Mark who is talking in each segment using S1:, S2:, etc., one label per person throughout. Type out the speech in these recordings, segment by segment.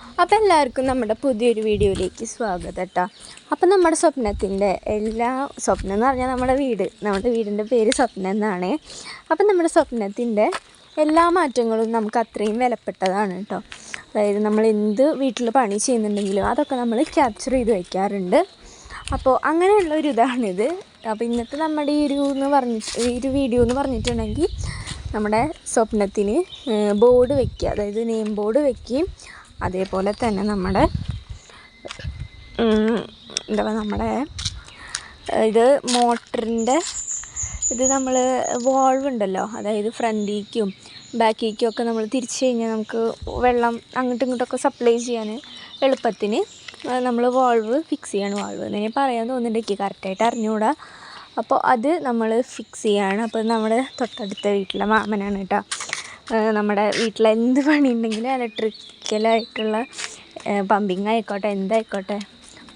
S1: അപ്പോൾ എല്ലാവർക്കും നമ്മുടെ പുതിയൊരു വീഡിയോയിലേക്ക് സ്വാഗതം കേട്ടോ. അപ്പോൾ നമ്മുടെ സ്വപ്നത്തിൻ്റെ സ്വപ്നം എന്ന് പറഞ്ഞാൽ നമ്മുടെ വീടിൻ്റെ പേര് സ്വപ്നം എന്നാണ്. അപ്പം നമ്മുടെ സ്വപ്നത്തിൻ്റെ എല്ലാ മാറ്റങ്ങളും നമുക്ക് അത്രയും വിലപ്പെട്ടതാണ് കേട്ടോ. അതായത് നമ്മൾ എന്ത് വീട്ടിൽ പണി ചെയ്യുന്നുണ്ടെങ്കിലും അതൊക്കെ നമ്മൾ ക്യാപ്ചർ ചെയ്ത് വയ്ക്കാറുണ്ട്. അപ്പോൾ അങ്ങനെയുള്ളൊരു ഇതാണിത്. അപ്പോൾ ഇന്നത്തെ നമ്മുടെ ഈ ഒരു വീഡിയോ എന്ന് പറഞ്ഞിട്ടുണ്ടെങ്കിൽ നമ്മുടെ സ്വപ്നത്തിന് ബോർഡ് വയ്ക്കുക, അതായത് നെയിം ബോർഡ് വയ്ക്കുകയും അതേപോലെ തന്നെ നമ്മുടെ ഇത് മോട്ടറിൻ്റെ ഇത് നമ്മൾ വാൾവ് ഉണ്ടല്ലോ, അതായത് ഫ്രണ്ടിലേക്കും ബാക്കിലേക്കും ഒക്കെ നമ്മൾ തിരിച്ച് കഴിഞ്ഞാൽ നമുക്ക് വെള്ളം അങ്ങോട്ടും ഇങ്ങോട്ടൊക്കെ സപ്ലൈ ചെയ്യാൻ എളുപ്പത്തിന് നമ്മൾ വാൾവ് ഫിക്സ് ചെയ്യാണ്. വാൾവ് എന്ന് പറയാൻ തോന്നുന്നുണ്ടെങ്കിൽ കറക്റ്റായിട്ട് അറിഞ്ഞുകൂടാ. അപ്പോൾ അത് നമ്മൾ ഫിക്സ് ചെയ്യാണ്. അപ്പോൾ നമ്മുടെ തൊട്ടടുത്ത വീട്ടിലെ മാമനാണ് കേട്ടോ. നമ്മുടെ വീട്ടിൽ എന്ത് പണി ഉണ്ടെങ്കിലും ഇലക്ട്രിക്കലായിട്ടുള്ള പമ്പിങ് ആയിക്കോട്ടെ, എന്തായിക്കോട്ടെ,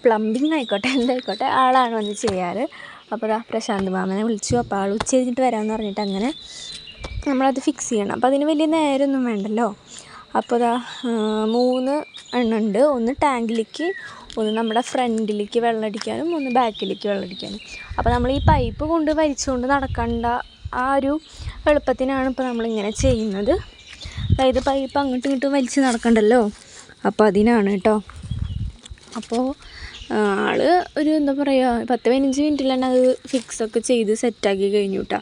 S1: പ്ലംബിങ് ആയിക്കോട്ടെ, എന്തായിക്കോട്ടെ, ആളാണ് വന്ന് ചെയ്യാറ്. അപ്പോൾ പ്രശാന്ത് മാമനെ വിളിച്ചു. അപ്പോൾ ആൾ ഉച്ച കഴിഞ്ഞിട്ട് വരാമെന്ന് പറഞ്ഞിട്ട് അങ്ങനെ നമ്മളത് ഫിക്സ് ചെയ്യണം. അപ്പോൾ അതിന് വലിയ നേരമൊന്നും വേണ്ടല്ലോ. അപ്പോൾ 3 എണ്ണമുണ്ട്. ഒന്ന് ടാങ്കിലേക്ക്, ഒന്ന് നമ്മുടെ ഫ്രണ്ടിലേക്ക് വെള്ളമടിക്കാനും, ഒന്ന് ബാക്കിലേക്ക് വെള്ളമടിക്കാനും. അപ്പോൾ നമ്മൾ ഈ പൈപ്പ് കൊണ്ട് വലിച്ചുകൊണ്ട് നടക്കേണ്ട ആ ഒരു എളുപ്പത്തിനാണ് ഇപ്പോൾ നമ്മളിങ്ങനെ ചെയ്യുന്നത്. അതായത് പൈപ്പ് അങ്ങോട്ടും ഇങ്ങോട്ടും വലിച്ച് നടക്കണ്ടല്ലോ, അപ്പോൾ അതിനാണ് കേട്ടോ. അപ്പോൾ ആൾ ഒരു 10-15 മിനിറ്റിൽ തന്നെ അത് ഫിക്സൊക്കെ ചെയ്ത് സെറ്റാക്കി കഴിഞ്ഞു കേട്ടോ.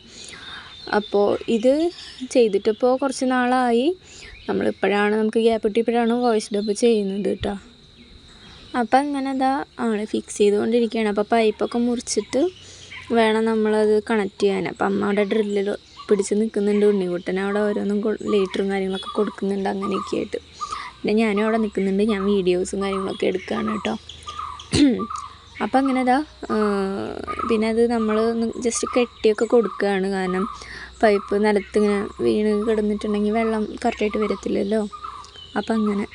S1: അപ്പോൾ ഇത് ചെയ്തിട്ടിപ്പോൾ കുറച്ച് നാളായി. നമുക്ക് ഗ്യാപ്പ് കിട്ടിയപ്പോഴാണ് വോയിസ് ഡബ് ചെയ്യുന്നത് കേട്ടോ. അപ്പം അങ്ങനെ ആൾ ഫിക്സ് ചെയ്തുകൊണ്ടിരിക്കുകയാണ്. അപ്പോൾ പൈപ്പൊക്കെ മുറിച്ചിട്ട് വേണം നമ്മളത് കണക്ട് ചെയ്യാൻ. അപ്പം അമ്മ അവിടെ ഡ്രില്ലിൽ പിടിച്ച് നിൽക്കുന്നുണ്ട്. ഉണ്ണിക്കുട്ടൻ അവിടെ ഓരോന്നും ലേറ്ററും കാര്യങ്ങളൊക്കെ കൊടുക്കുന്നുണ്ട്. അങ്ങനെയൊക്കെ ആയിട്ട് പിന്നെ ഞാനും അവിടെ നിൽക്കുന്നുണ്ട്. ഞാൻ വീഡിയോസും കാര്യങ്ങളൊക്കെ എടുക്കുകയാണ് കേട്ടോ. അപ്പം അങ്ങനെ പിന്നെ അത് നമ്മൾ ജസ്റ്റ് കെട്ടിയൊക്കെ കൊടുക്കുകയാണ്. കാരണം പൈപ്പ് നിലത്തിങ്ങനെ വീണ് കിടന്നിട്ടുണ്ടെങ്കിൽ വെള്ളം കറക്റ്റായിട്ട് വരത്തില്ലല്ലോ. അപ്പം അങ്ങനെ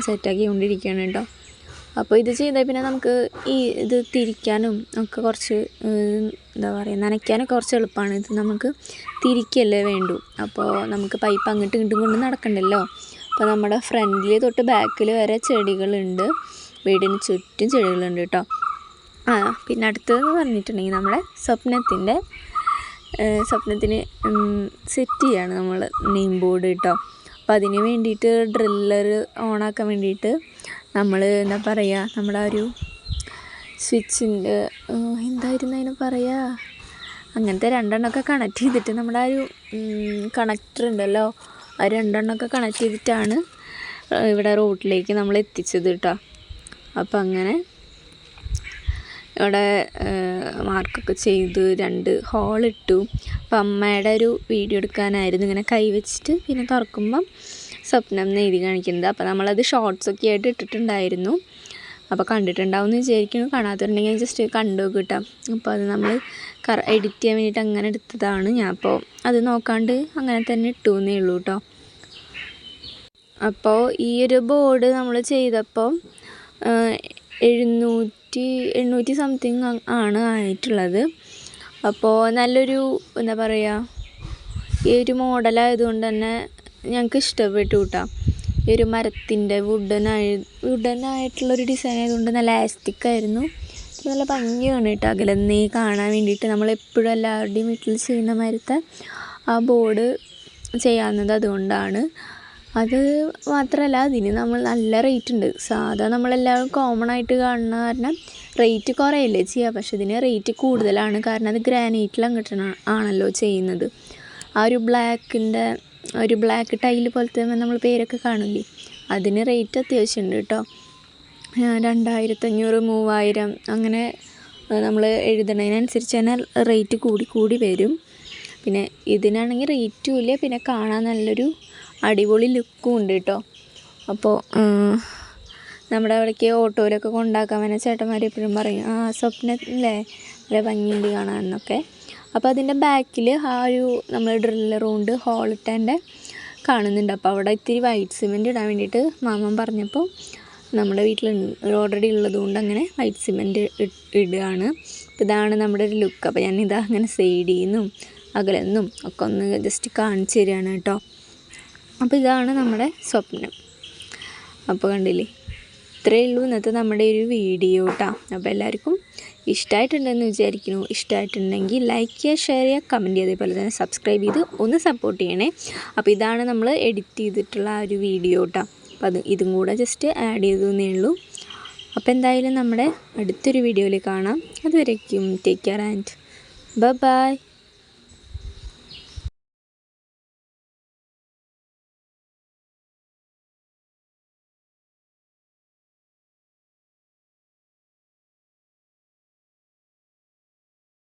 S1: സെറ്റാക്കി കൊണ്ടിരിക്കുകയാണ് കേട്ടോ. അപ്പോൾ ഇത് ചെയ്താൽ പിന്നെ നമുക്ക് ഇത് തിരിക്കാനും ഒക്കെ കുറച്ച് നനയ്ക്കാനൊക്കെ കുറച്ച് എളുപ്പമാണ്. ഇത് നമുക്ക് തിരിക്കല്ലേ വേണ്ടൂ. അപ്പോൾ നമുക്ക് പൈപ്പ് അങ്ങോട്ടും ഇങ്ങോട്ടും കൊണ്ട് നടക്കണ്ടല്ലോ. അപ്പോൾ നമ്മുടെ ഫ്രണ്ടിൽ തൊട്ട് ബാക്കിൽ വരെ ചെടികളുണ്ട്. വീടിന് ചുറ്റും ചെടികളുണ്ട് കേട്ടോ. പിന്നെ അടുത്തതെന്ന് പറഞ്ഞിട്ടുണ്ടെങ്കിൽ നമ്മുടെ സ്വപ്നത്തിന് സെറ്റ് ചെയ്യാണ് നമ്മൾ നെയിം ബോർഡ് കേട്ടോ. അപ്പോൾ അതിന് വേണ്ടിയിട്ട് ഡ്രില്ലർ ഓണാക്കാൻ വേണ്ടിയിട്ട് നമ്മൾ നമ്മുടെ ഒരു സ്വിച്ചിൻ്റെ എന്തായിരുന്നു അതിന് പറയുക, അങ്ങനത്തെ 2 എണ്ണമൊക്കെ കണക്ട് ചെയ്തിട്ട് നമ്മുടെ ആ ഒരു കണക്ടർ ഉണ്ടല്ലോ, ആ 2 എണ്ണമൊക്കെ കണക്ട് ചെയ്തിട്ടാണ് ഇവിടെ റോഡിലേക്ക് നമ്മൾ എത്തിച്ചത് കേട്ടോ. അപ്പം അങ്ങനെ ഇവിടെ മാർക്കൊക്കെ ചെയ്ത് 2 ഹോളിട്ടു. അപ്പം അമ്മയുടെ ഒരു വീഡിയോ എടുക്കാനായിരുന്നു ഇങ്ങനെ കൈ വെച്ചിട്ട് പിന്നെ തുറക്കുമ്പം സ്വപ്നം എന്ന് എഴുതി കാണിക്കുന്നത്. അപ്പോൾ നമ്മളത് ഷോർട്സൊക്കെ ആയിട്ട് ഇട്ടിട്ടുണ്ടായിരുന്നു. അപ്പോൾ കണ്ടിട്ടുണ്ടാവും എന്ന് വിചാരിക്കുന്നു. കാണാത്തുണ്ടെങ്കിൽ ജസ്റ്റ് കണ്ടു കിട്ടാം. അപ്പോൾ അത് നമ്മൾ എഡിറ്റ് ചെയ്യാൻ വേണ്ടിയിട്ട് അങ്ങനെ എടുത്തതാണ്. ഞാൻ അപ്പോൾ അത് നോക്കാണ്ട് അങ്ങനെ തന്നെ ഇട്ടു എന്നേ ഉള്ളൂ കേട്ടോ. അപ്പോൾ ഈ ഒരു ബോർഡ് നമ്മൾ ചെയ്തപ്പോൾ 700 സംതിങ് ആണ് ആയിട്ടുള്ളത്. അപ്പോൾ നല്ലൊരു ഈ ഒരു മോഡലായതുകൊണ്ട് തന്നെ ഞങ്ങൾക്ക് ഇഷ്ടപ്പെട്ടു കേട്ടോ. ഈ ഒരു മരത്തിൻ്റെ വുഡനായിട്ടുള്ളൊരു ഡിസൈൻ ആയതുകൊണ്ട് നല്ല ആസ്റ്റിക്കായിരുന്നു. നല്ല ഭംഗിയാണ് കേട്ടോ. അകലെന്നേ കാണാൻ വേണ്ടിയിട്ട് നമ്മളെപ്പോഴും എല്ലാവരുടെയും വീട്ടിൽ ചെയ്യുന്ന മാതിരത്തെ ആ ബോർഡ് ചെയ്യാവുന്നത് അതുകൊണ്ടാണ്. അത് മാത്രമല്ല അതിന് നമ്മൾ നല്ല റേറ്റ് ഉണ്ട്. സാധാ നമ്മളെല്ലാവരും കോമൺ ആയിട്ട് കാണുന്ന കാരണം റേറ്റ് കുറയല്ലേ ചെയ്യുക. പക്ഷെ ഇതിന് റേറ്റ് കൂടുതലാണ്. കാരണം അത് ഗ്രാനൈറ്റിൽ അങ്ങോട്ട് ആണല്ലോ ചെയ്യുന്നത്. ആ ഒരു ബ്ലാക്ക് ടൈല് പോലത്തെ നമ്മൾ പേരൊക്കെ കാണില്ലേ, അതിന് റേറ്റ് അത്യാവശ്യം ഉണ്ട് കേട്ടോ. 2500, 3000 അങ്ങനെ നമ്മൾ എഴുതണതിനനുസരിച്ച് തന്നെ റേറ്റ് കൂടി വരും. പിന്നെ ഇതിനാണെങ്കിൽ റേറ്റും ഇല്ല, പിന്നെ കാണാൻ നല്ലൊരു അടിപൊളി ലുക്കും ഉണ്ട് കേട്ടോ. അപ്പോൾ നമ്മുടെ അവിടേക്ക് ഓട്ടോയിലൊക്കെ കൊണ്ടാക്കാൻ വേണേൽ ചേട്ടന്മാർ എപ്പോഴും പറയും സ്വപ്നത്തിലേ നല്ല ഭംഗിയുണ്ട് കാണാമെന്നൊക്കെ. അപ്പോൾ അതിൻ്റെ ബാക്കിൽ ആ ഒരു നമ്മൾ ഡ്രില്ലർ കൊണ്ട് ഹോളിട്ടേൻ്റെ കാണുന്നുണ്ട്. അപ്പോൾ അവിടെ ഇത്തിരി വൈറ്റ് സിമെൻറ്റ് ഇടാൻ വേണ്ടിയിട്ട് മാമൻ പറഞ്ഞപ്പോൾ നമ്മുടെ വീട്ടിൽ ഓൾറെഡി ഉള്ളതുകൊണ്ട് അങ്ങനെ വൈറ്റ് സിമെൻറ്റ് ഇടുകയാണ്. അപ്പോൾ ഇതാണ് നമ്മുടെ ഒരു ലുക്ക്. അപ്പോൾ ഞാനിതാ അങ്ങനെ സൈഡിൽ നിന്നും അകലെന്നും ഒക്കെ ഒന്ന് ജസ്റ്റ് കാണിച്ചു തരികയാണ് കേട്ടോ. അപ്പോൾ ഇതാണ് നമ്മുടെ സ്വപ്നം. അപ്പോൾ കണ്ടില്ലേ, ഇത്രയേ ഉള്ളൂ ഇന്നത്തെ നമ്മുടെ ഒരു വീഡിയോ കേട്ടോ. അപ്പോൾ എല്ലാവർക്കും ഇഷ്ടമായിട്ടുണ്ടെന്ന് വിചാരിക്കുന്നു. ഇഷ്ടമായിട്ടുണ്ടെങ്കിൽ ലൈക്ക് ചെയ്യുക, ഷെയർ ചെയ്യുക, കമൻറ്റ് ചെയ്യുക, അതേപോലെ തന്നെ സബ്സ്ക്രൈബ് ചെയ്ത് ഒന്ന് സപ്പോർട്ട് ചെയ്യണേ. അപ്പോൾ ഇതാണ് നമ്മൾ എഡിറ്റ് ചെയ്തിട്ടുള്ള ആ ഒരു വീഡിയോ കേട്ടോ. അപ്പോൾ ഇതും കൂടെ ജസ്റ്റ് ആഡ് ചെയ്തേ ഉള്ളൂ. അപ്പോൾ എന്തായാലും നമ്മുടെ അടുത്തൊരു വീഡിയോയിൽ കാണാം. അതുവരേക്കും ടേക്ക് കെയർ ആൻഡ് ബൈ.